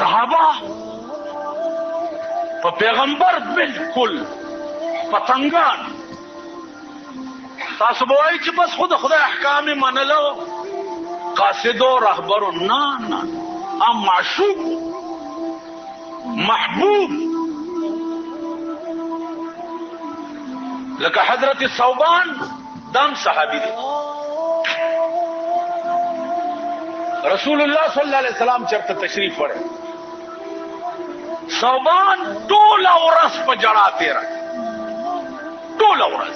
صحابه په پیغمبر بالکل پتنګان تاسو به وایي چې بس خود خدای احکام منلو قاصد و رهبر نه نه ام معشوق محبوب لکه حضرت ثوبان دام صحابي دي رسول الله صلی الله علیه وسلم چرته تشریف وړي ثوبان ټول ورځ په جړا تیرا ټول ورځ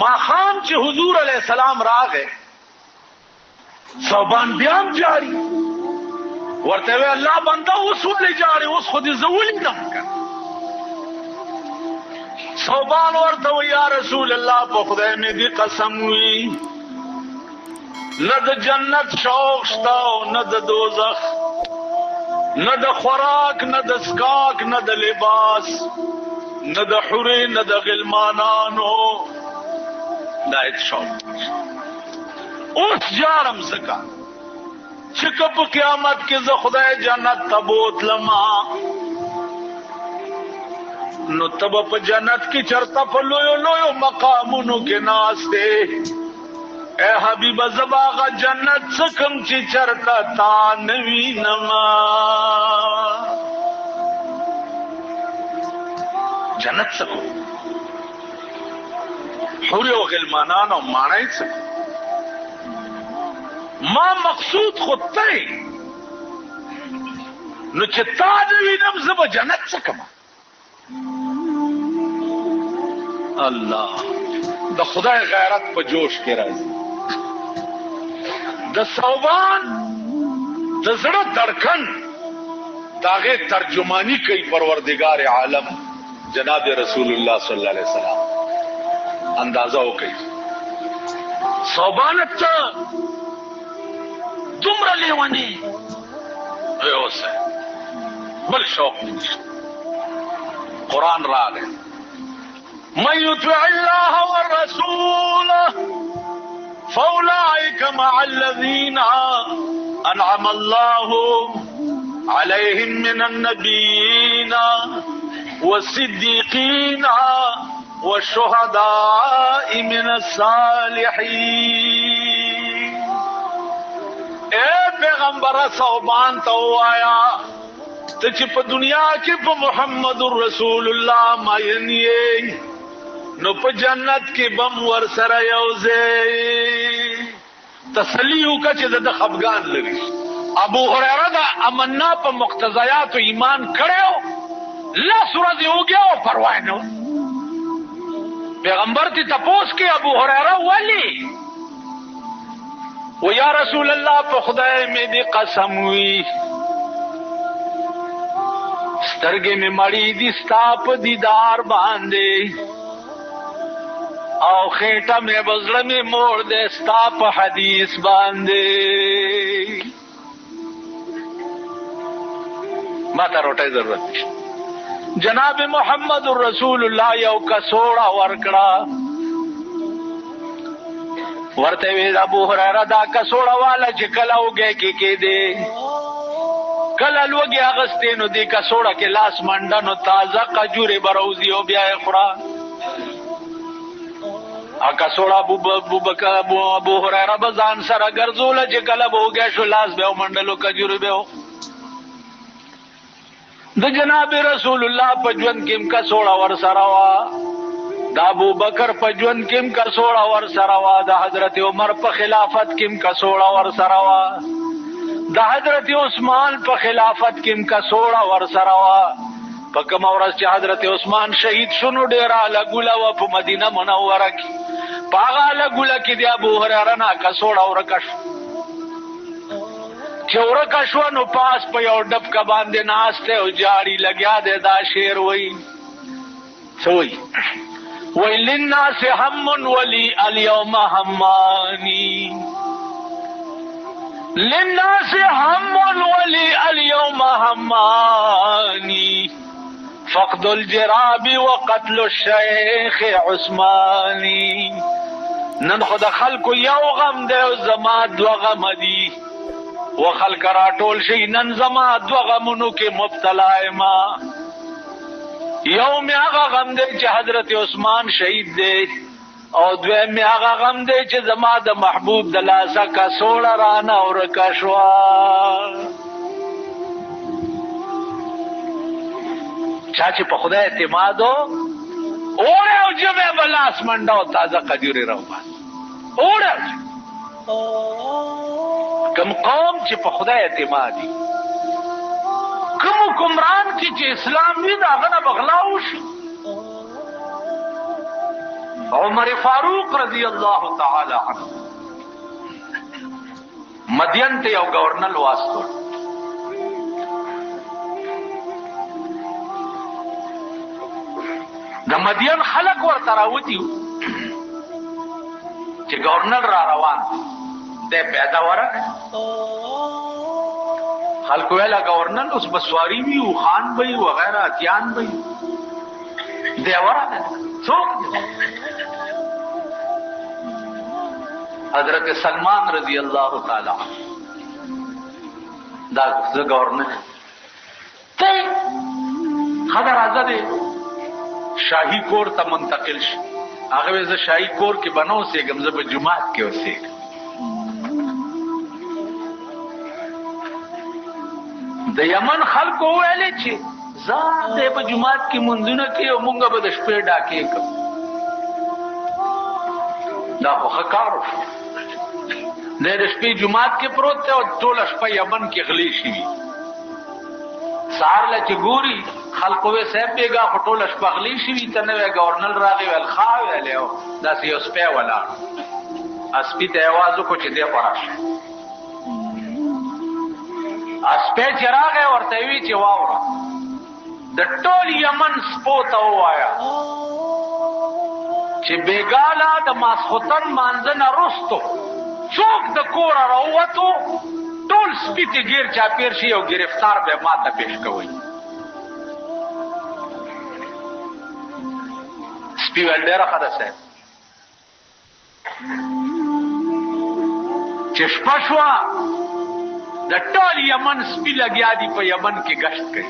ما خام چې حضور علیہ السلام راغې ثوبان بیا جاری ورته وی الله بنده اوس ولې جاری اوس خو دې زولې دم ثوبان ورته وی یا رسول الله په خدای مې دې قسم وی نه د جنت شوق شته نه د دوزخ نه د خوراک نه د سکاک نه د لباس نه د حورې نه د غلمانانو دا هیڅ شوق اوس جارم زکا چې که په قیامت کې زه خدای جنت ته بوتلما نو تب په جنت کې چرته په لویو لویو مقامونو کې ناسته اے حبیب زباغ جنت سکم چی چرتا تا نوی نما جنت سکو حوری و غلمانان و مانای سکو ما مقصود خود تی نو چی تا نوی نم زب جنت سکم اللہ دا خدای غیرت پا جوش کے رازی د ثوبان د زړه دړکن داغه ترجمانی کوي پروردگار عالم جناب رسول الله صلی الله علیه وسلم اندازه وکي ثوبان ته دومره لیوانی اوسه بل شوق نشته قران راغی من يطع الله والرسول فأولئك مع الذين أنعم الله عليهم من النبيين والصديقين والشهداء من الصالحين اے پیغمبر ثوبان تو آیا ته چې په دنیا کې په محمد رسول الله ماینیه نو په جنت کې بم ور سره یوځي تسلی وکړه چې د خفګان لري ابو هريره دا امنا په مقتضیات ایمان کړو لا سورۃ یوګه پروا نه پیغمبر ته تپوس کې ابو هريره ولی و یا رسول الله په خدای مې دې قسم وی سترګې مې مړې دي ستا په دیدار باندې او خیټه مې بزړه مې موړ دې ستا په حدیث باندې ما ته روټۍ ضرورت نشته جناب محمد رسول الله یو کڅوړه ورکړه ورته وی ابو هريره دا کڅوړه والا چې کله وګه کې دې کله لوګي اغستې نو دې کڅوړه کې لاس منډه نو تازه قجوري بروزي او بیا خورا اکا سوڑا ابو هريره بزان سره ګرځول چې کله وګه شو لاس به منډلو کجوري به د جناب رسول الله په ژوند کې کا سوړه ور سره وا د ابو بکر په ژوند کې کا سوړه ور سره وا د حضرت عمر په خلافت کې کا سوړه ور سره وا د حضرت عثمان په خلافت کې کا سوړه ور سره وا په کوم ورځ چې حضرت عثمان شهید شونو ډیره لګولا و په مدینه منوره کې پاغه لګولا کې د ابو هريره نه کا سوړه ورکش چورا کشونو پاس په یو ډب کا باندې ناشته او جاری لګیا دے دا شیر وای سوئی وای للناس هم ولي اليوم همانی للناس هم ولي اليوم همانی فقد الجراب وقتل الشيخ عثماني نن خدا خلق یو غم دے او زما دو غم دی وخلق راټول شي نن زما دوه غمونو کې مبتلا ما یو مې هغه غم دی چې حضرت عثمان شهید دی او دویم مې هغه غم دی چې زما د محبوب د لاسه کڅوړه رانه ورکه شوه چا چې په خدای اعتماد اوړه او جمع به لاس منډه او تازه قدیورې راوباسي اوړه کم قوم چې په خدای اعتمادي کوم حکمران کې چې اسلام وي د هغه نه بغلا وشي عمر فاروق رضی الله تعالی عنه مدین ته یو گورنر واسطو د مدین خلق ورته راوتي چې گورنر را روان دی پیدا ورک خلق ویلا گورنر اوس بسواری وي او خان وي وغیرہ اتیان وي دی ورک څوک حضرت سلمان رضی اللہ تعالی دا گورنر ته خبر آزاد شاہی کور ته منتقل شي هغه زه شاہی کور کې بنو سیګم زه په جمعات کې اوسېږم د یمن خلکو ویلې چې ځان په جمعات کې منځونه کې او مونږ به د شپې ډاکې کوو دا خو کارو د شپې جمعات کې پروت دی او ټوله شپه یمن کې غلی شي سهار له چې ګوري خلکو وی صاحب بیګا خو ټوله شپه غلی شي ته نوی ګورنر راغی ویل ښه ویلی او داسې یو سپی ولاړ سپي ته یې اواز وکړو چې دی خوا راشه سپی چې راغی ورته یې وي چې واوره د ټول یمن سپو ته ووایه چې بیګاله د ماسخوتن مانځه نه رستو څوک د کوره راووتو ټول سپي ته ګیر چاپیر شي او گرفتار به ما ته پیش کوئ سپي ویل ډېره ښه ده صاحب چې شپه شوه د ټول یمن سپي لګیا دي په یمن کې ګشت کوي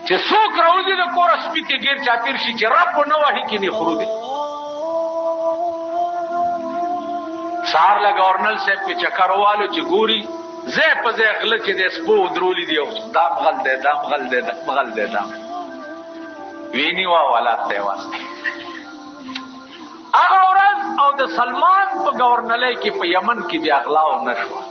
چې څوک راوځي د کوره سپي ته ګیر چاپیر شي چې رب نه وهي کې نه خورو دی سهار له ګورنر صاحب په چکر والو چې ګوري زه په ځای غله کې د سپو درولي دی او دا غل دی دا غل دی دا غل دی دا ویني وا والا ته واسطه هغه ورځ او د سلمان په گورنرۍ کې په یمن کې بیا غلا او نشوه